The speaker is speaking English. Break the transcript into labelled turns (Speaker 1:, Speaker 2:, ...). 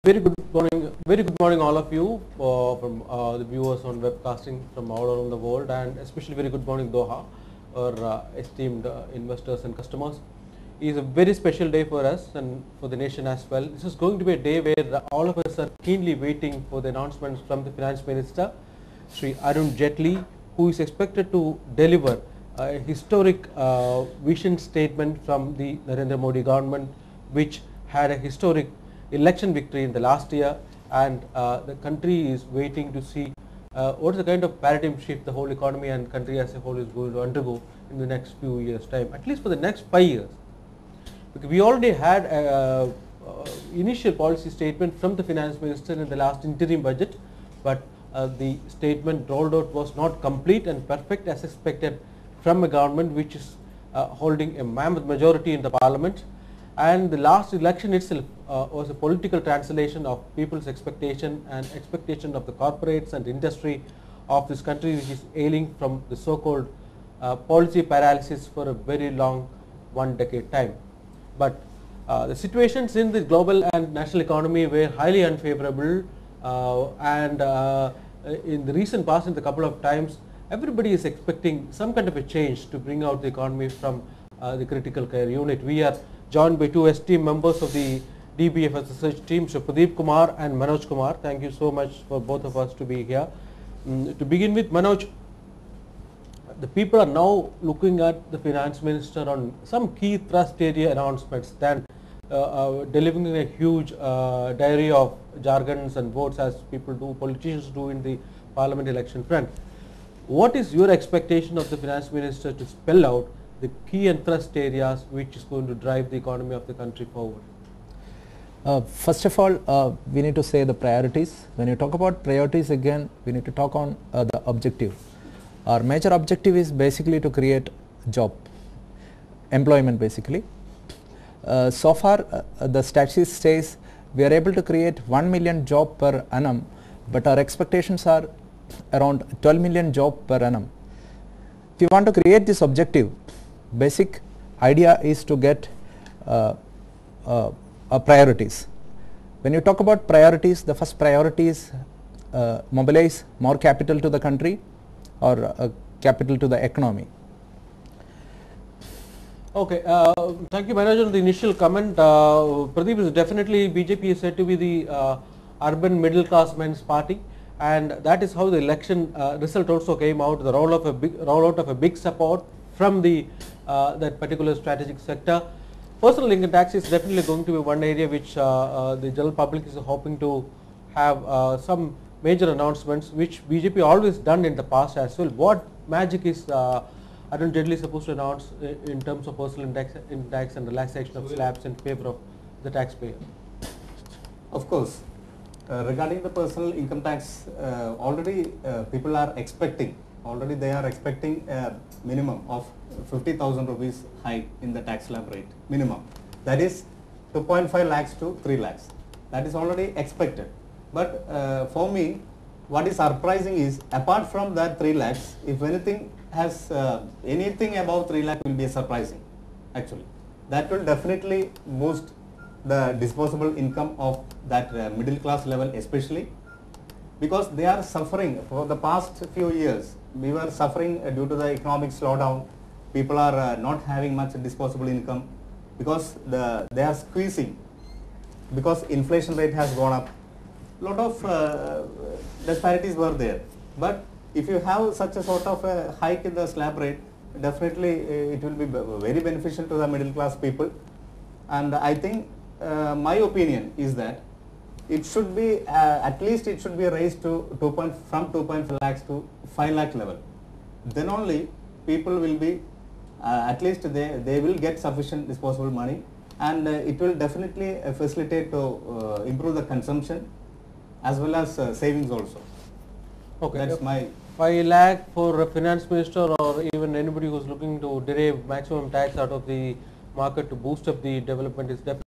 Speaker 1: Very good morning, all of you, from the viewers on webcasting from all around the world, and especially very good morning, Doha, our esteemed investors and customers. It is a very special day for us and for the nation as well. This is going to be a day where all of us are keenly waiting for the announcements from the Finance Minister, Sri Arun Jaitley, who is expected to deliver a historic vision statement from the Narendra Modi government, which had a historic election victory in the last year, and the country is waiting to see what is the kind of paradigm shift the whole economy and country as a whole is going to undergo in the next few years' time, at least for the next 5 years. Because we already had a initial policy statement from the finance minister in the last interim budget, but the statement rolled out was not complete and perfect as expected from a government which is holding a mammoth majority in the parliament. And the last election itself was a political translation of people's expectation and expectation of the corporates and industry of this country, which is ailing from the so-called policy paralysis for a very long 1 decade time. But the situations in the global and national economy were highly unfavorable, and in the recent past, in the couple of times, everybody is expecting some kind of a change to bring out the economy from the critical care unit. We are joined by two esteemed members of the DBFS research team, Sir Pradeep Kumar and Manoj Kumar. Thank you so much for both of us to be here. To begin with, Manoj, the people are now looking at the finance minister on some key thrust area announcements than delivering a huge diary of jargons and votes as people do, politicians do in the parliament election front. What is your expectation of the finance minister to spell out the key and thrust areas which is going to drive the economy of the country forward?
Speaker 2: First of all, we need to say the priorities. When you talk about priorities, again, we need to talk on the objective. Our major objective is basically to create job, employment basically. So far, the statistics says we are able to create 1 million job per annum, but our expectations are around 12 million job per annum. If you want to create this objective, basic idea is to get priorities. When you talk about priorities, the first priority is mobilize more capital to the country or capital to the economy.
Speaker 1: Okay, thank you, Manoj, on the initial comment. Pradeep, is definitely BJP is said to be the urban middle class men's party, and that is how the election result also came out. The rollout of a big support from the that particular strategic sector. Personal income tax is definitely going to be one area which the general public is hoping to have some major announcements, which BJP always done in the past as well. What magic is Arun Jaitley supposed to announce in terms of personal income tax and relaxation of slabs in favor of the taxpayer?
Speaker 3: Of course, regarding the personal income tax, already people are expecting. Already they are expecting a minimum of 50,000 rupees hike in the tax slab rate, minimum. That is 2.5 lakhs to 3 lakhs. That is already expected. But for me, what is surprising is, apart from that 3 lakhs, if anything has anything above 3 lakh will be surprising, actually. That will definitely boost the disposable income of that middle class level, especially because they are suffering for the past few years. We were suffering due to the economic slowdown. People are not having much disposable income because they are squeezing, because inflation rate has gone up. Lot of disparities were there. But if you have such a sort of a hike in the slab rate, definitely it will be very beneficial to the middle class people. And I think my opinion is that it should be at least it should be raised to from 2.5 lakhs to 5 lakh level. Then only people will be at least they will get sufficient disposable money, and it will definitely facilitate to improve the consumption as well as savings also.
Speaker 1: Okay,
Speaker 3: that's my
Speaker 1: 5 lakh for a finance minister or even anybody who is looking to derive maximum tax out of the market to boost up the development is definitely